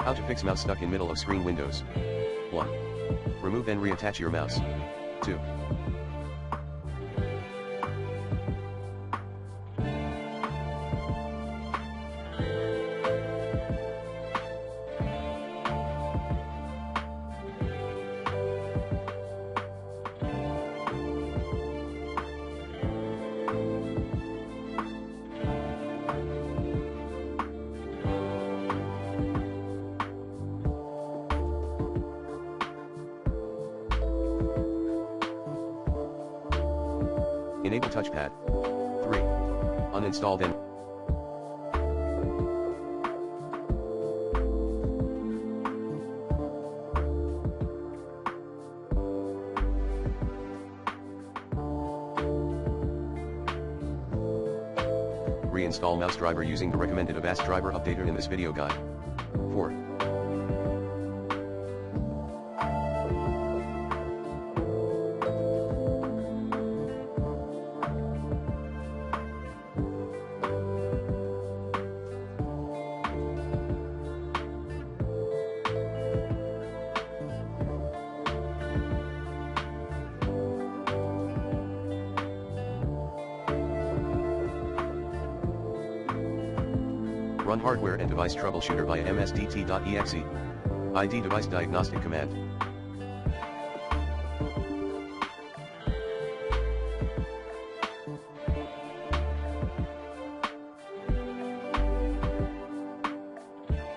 How to fix mouse stuck in middle of screen windows. 1. Remove and reattach your mouse. 2. Enable touchpad. 3. Uninstall then. Reinstall mouse driver using the recommended Avast driver updater in this video guide. 4. Run hardware and device troubleshooter via msdt.exe. ID device diagnostic command.